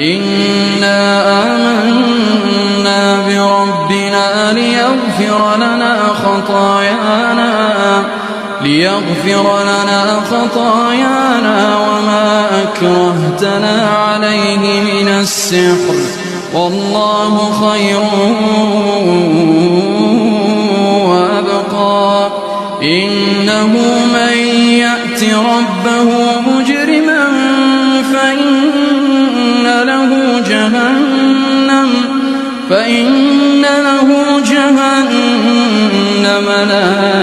إنا آمنا بربنا ليغفر لنا خطايانا وما أكرهتنا عليه من السحر والله خير وأبقى إنه من يأت ربه مجرما فإن له جهنم لا